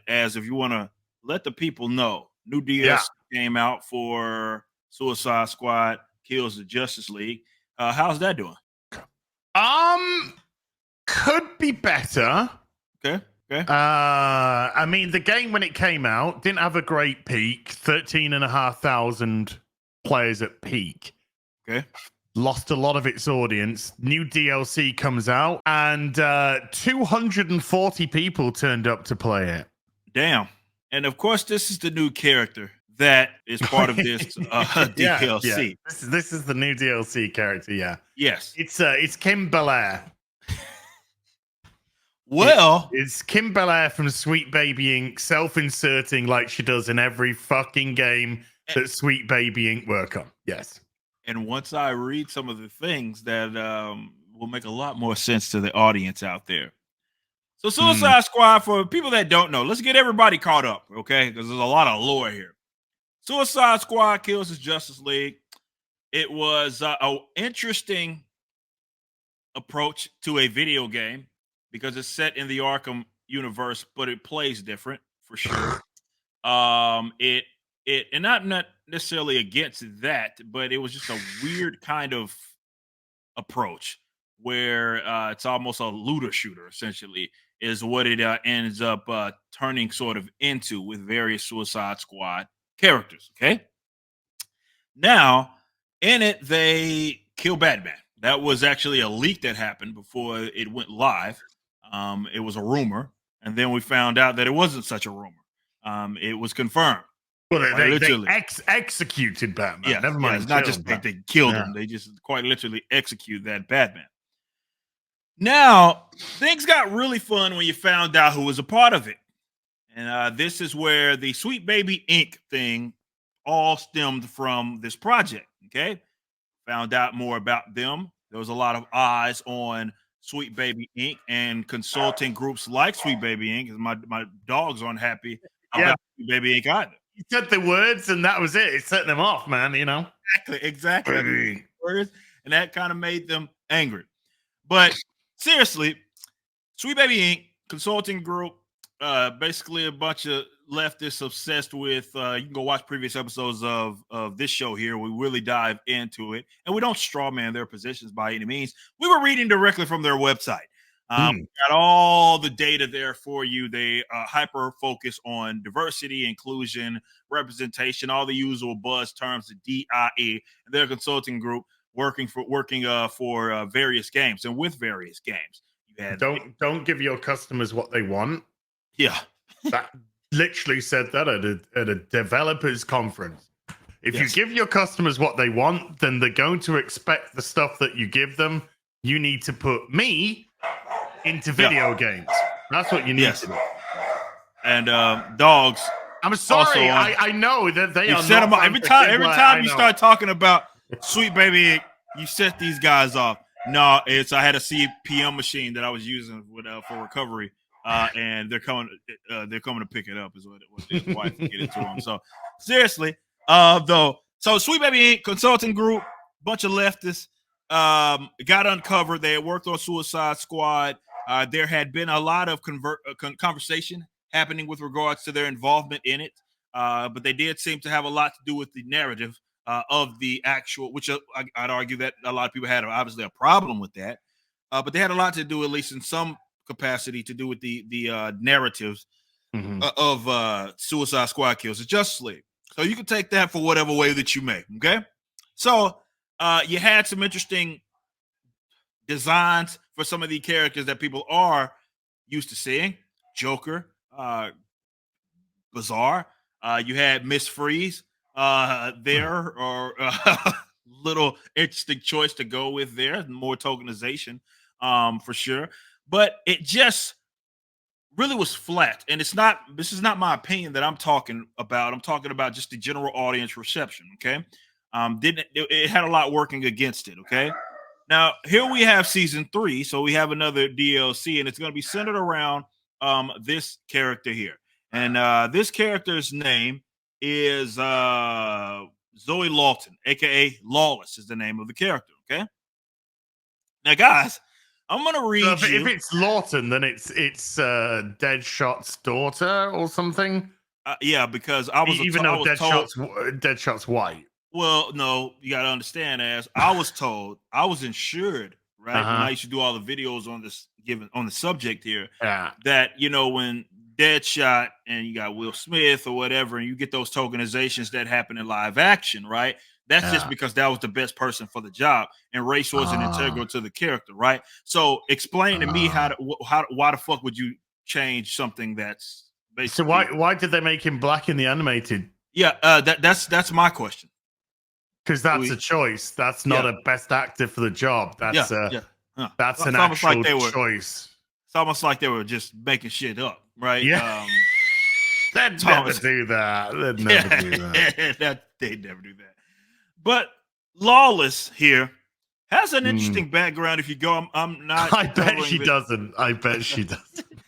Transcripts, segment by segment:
as if you want to let the people know, new Yeah. DLC came out for Suicide Squad Kills the Justice League. How's that doing? Could be better. Okay. Okay. I mean, the game when it came out didn't have a great peak. 13,500 players at peak. Okay. Lost a lot of its audience. New DLC comes out, and 240 people turned up to play it. Damn. And of course, this is the new character that is part of this DLC. Yeah. This is the new DLC character. Yeah. Yes. It's Kim Belair. Well, it's Kim Belair from Sweet Baby Inc. self-inserting like she does in every fucking game that Sweet Baby Inc. work on. Yes. And once I read some of the things that will make a lot more sense to the audience out there. So Suicide Squad, for people that don't know, let's get everybody caught up, okay? Because there's a lot of lore here. Suicide Squad Kills the Justice League. It was an interesting approach to a video game because it's set in the Arkham universe, but it plays different for sure. And not necessarily against that, but it was just a weird kind of approach where it's almost a looter shooter, essentially, is what it ends up turning sort of into with various Suicide Squad characters. Okay. Now, in it, they kill Batman. That was actually a leak that happened before it went live. It was a rumor, and then we found out that it wasn't such a rumor. It was confirmed. Well, they executed Batman. Yeah, never mind. Yeah, it's not just they killed him; they just quite literally execute that Batman. Now, things got really fun when you found out who was a part of it, and this is where the Sweet Baby Inc. thing all stemmed from this project. Okay, found out more about them. There was a lot of eyes on Sweet Baby Inc. and consulting groups like Sweet Baby Inc. because my dogs aren't happy about Sweet Baby Inc. either. You said the words and that was it. It set them off, man, you know? Exactly. Words, and that kind of made them angry. But seriously, Sweet Baby Inc. consulting group, basically a bunch of leftists obsessed with, you can go watch previous episodes of this show here. We really dive into it. And we don't straw man their positions by any means. We were reading directly from their website. Got all the data there for you. They hyper focus on diversity, inclusion, representation, all the usual buzz terms, the DIE. Their consulting group working for various games and with various games. You had don't give your customers what they want. Yeah, that literally said that at a developers conference. If you give your customers what they want, then they're going to expect the stuff that you give them. You need to put me into video games. That's what you need to do. And dogs. I'm sorry. I know that they are set them up every time you start talking about Sweet Baby, you set these guys off. No, I had a CPM machine that I was using for recovery, and they're coming to pick it up. Is what his wife get it to him. So seriously, so Sweet Baby consulting group, bunch of leftists, got uncovered. They had worked on Suicide Squad. There had been a lot of conversation happening with regards to their involvement in it, but they did seem to have a lot to do with the narrative of the actual, which I'd argue that a lot of people had obviously a problem with that, but they had a lot to do, at least in some capacity, to do with the narratives of Suicide Squad Kills the Justice League. So you can take that for whatever way that you may, okay? So you had some interesting designs for some of the characters that people are used to seeing. Joker, Bizarre. You had Miss Freeze there, or little interesting choice to go with there. More tokenization, for sure. But it just really was flat. And this is not my opinion that I'm talking about. I'm talking about just the general audience reception. Okay. It had a lot working against it. Okay. Now, here we have season 3, so we have another DLC, and it's going to be centered around this character here. And this character's name is Zoe Lawton, a.k.a. Lawless is the name of the character, okay? Now, guys, I'm gonna So read if you. it's Lawton, then it's Deadshot's daughter or something. Yeah, because I was Even I though was told. Deadshot's white. Well, no, you got to understand. As I was told, I was insured, right? When I used to do all the videos on this, given on the subject here, Yeah. that when Deadshot and you got Will Smith or whatever, and you get those tokenizations that happen in live action, right? That's just Yeah. because that was the best person for the job, and race wasn't Ah. integral to the character, right? So, explain to me why the fuck would you change something that's So basically? why did they make him black in the animated? Yeah, that's my question. Because that's a choice. That's not Yeah. a best actor for the job. That's Yeah. Huh. that's an It's almost like actual choice. It's almost like they were just making shit up, right? Yeah. They'd never Thomas. do that. They'd never do that. They'd never do that. But Lawless here has an Mm. interesting background. If you go, I'm not. I bet covering she the- doesn't. I bet she doesn't.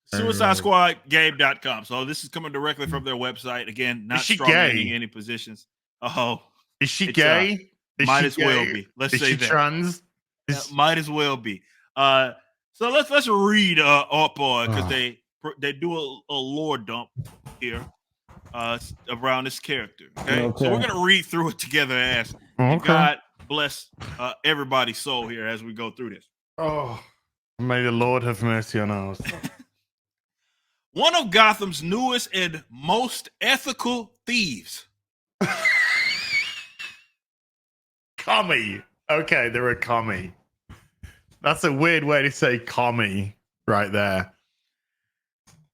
Suicide Squad Game.com. So this is coming directly from their website. Again, not Is she strong gay? any positions. Oh, Is she It's, gay? Is might she as well gay? be. Let's Is say she that. trans? Yeah, might as well be. So let's read up on because they do a lore dump here around this character. Okay? So we're gonna read through it together as God bless everybody's soul here as we go through this. Oh, may the Lord have mercy on us. One of Gotham's newest and most ethical thieves. Commie. Okay, they're a commie. That's a weird way to say commie right there.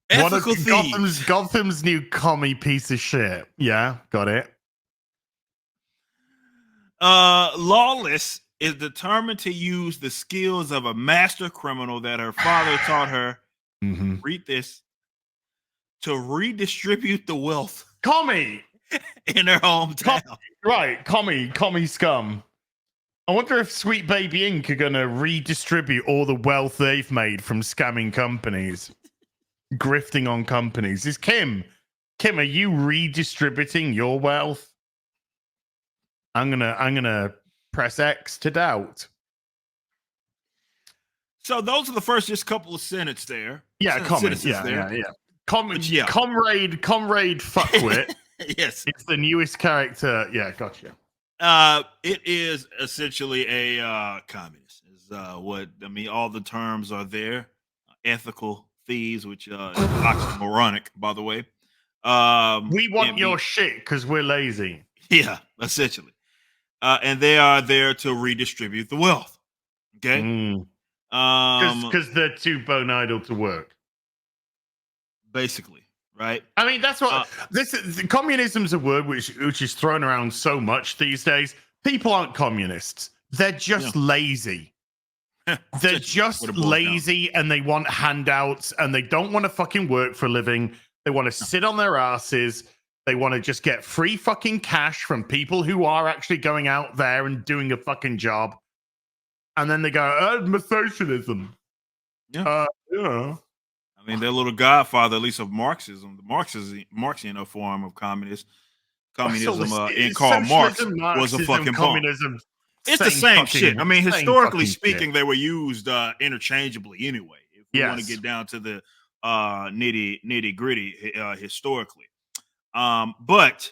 Ethical thieves. Gotham's new commie piece of shit. Yeah, got it. Lawless is determined to use the skills of a master criminal that her father taught her. Mm-hmm. Read this. To redistribute the wealth Commie. in her hometown. Right, commie scum. I wonder if Sweet Baby Inc. are going to redistribute all the wealth they've made from scamming companies, grifting on companies. Is Kim, are you redistributing your wealth? I'm gonna press X to doubt. So those are the first just couple of sentences there. Yeah, sentences yeah. Yeah. Comrade Fuckwit. Yes. It's the newest character. Yeah, gotcha. It is essentially a communist. Is what I mean. All the terms are there. Ethical thieves, which is oxymoronic, by the way. We want your shit because we're lazy. Yeah, essentially. And they are there to redistribute the wealth. Okay. Because they're too bone idle to work. Basically, right? I mean, that's what communism's a word which is thrown around so much these days. People aren't communists. They're just lazy. They're just lazy and they want handouts and they don't want to fucking work for a living. They want to sit on their asses. They want to just get free fucking cash from people who are actually going out there and doing a fucking job. And then they go, socialism. Yeah. Yeah. I mean, their little godfather, at least of Marxism, the Marxian form of communism in Karl Marx was a fucking communism. It's the same shit. I mean, historically speaking, they were used interchangeably anyway. If you want to get down to the nitty gritty historically, but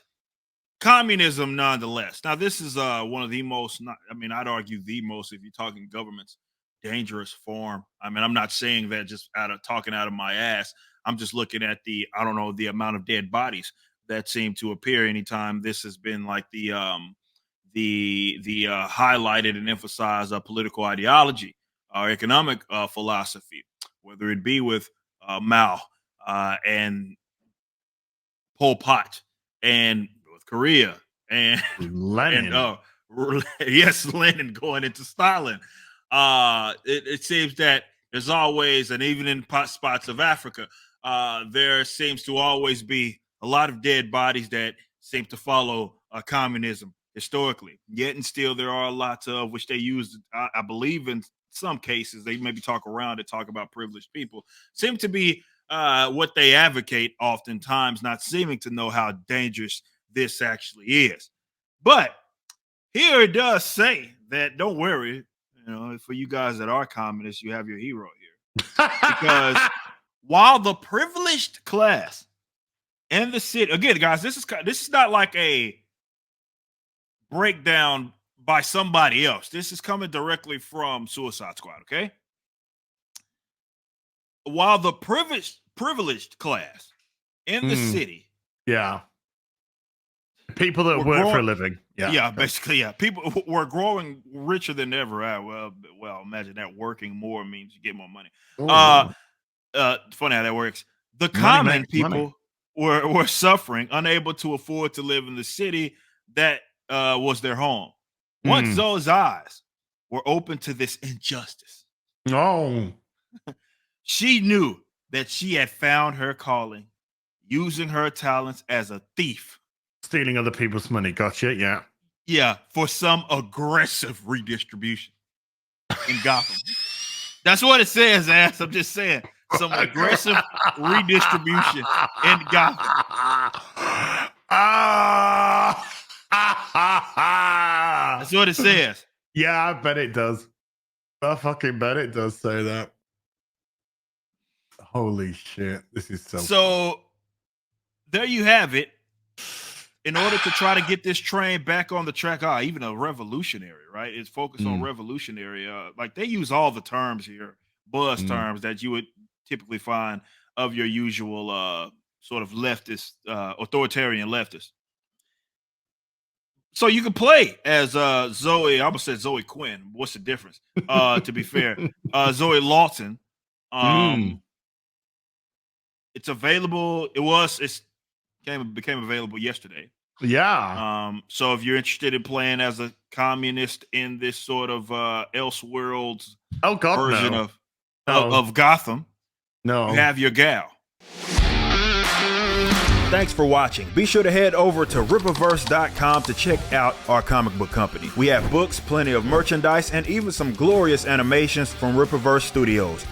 communism nonetheless. Now, this is one of the most. I'd argue the most, if you're talking governments, dangerous form. I mean, I'm not saying that just talking out of my ass. I'm just looking at the amount of dead bodies that seem to appear anytime this has been like the highlighted and emphasized political ideology or economic philosophy, whether it be with Mao and Pol Pot and North Korea and Lenin. Lenin going into Stalin. It seems that there's always, and even in spots of Africa, there seems to always be a lot of dead bodies that seem to follow communism historically. Yet and still, there are lots of which they use. I believe in some cases they maybe talk around it, talk about privileged people. Seem to be what they advocate oftentimes, not seeming to know how dangerous this actually is. But here it does say that don't worry. You know, for you guys that are communists, you have your hero here. Because while the privileged class in the city, again, guys, this is not like a breakdown by somebody else. This is coming directly from Suicide Squad, okay? While the privileged class in the city, yeah, people that work for a living, basically, people were growing richer than ever. Well, imagine that working more means you get more money. Funny how that works. The common people were suffering, unable to afford to live in the city that was their home. Once those eyes were open to this injustice, she knew that she had found her calling, using her talents as a thief. Stealing other people's money. Gotcha. Yeah. Yeah, for some aggressive redistribution in Gotham. That's what it says, ass. I'm just saying. Some aggressive redistribution in Gotham. That's what it says. Yeah, I bet it does. I fucking bet it does say that. Holy shit. This is so there you have it. In order to try to get this train back on the track, even a revolutionary, right? It's focused on revolutionary. Like they use all the terms here, buzz terms that you would typically find of your usual sort of leftist, authoritarian leftist. So you can play as Zoe. I almost said Zoe Quinn. What's the difference? To be fair, Zoe Lawton. It's available. It became available yesterday. Yeah. So if you're interested in playing as a communist in this sort of Elseworlds version of Gotham, you have your gal. Thanks for watching. Be sure to head over to Rippaverse.com to check out our comic book company. We have books, plenty of merchandise, and even some glorious animations from Rippaverse Studios.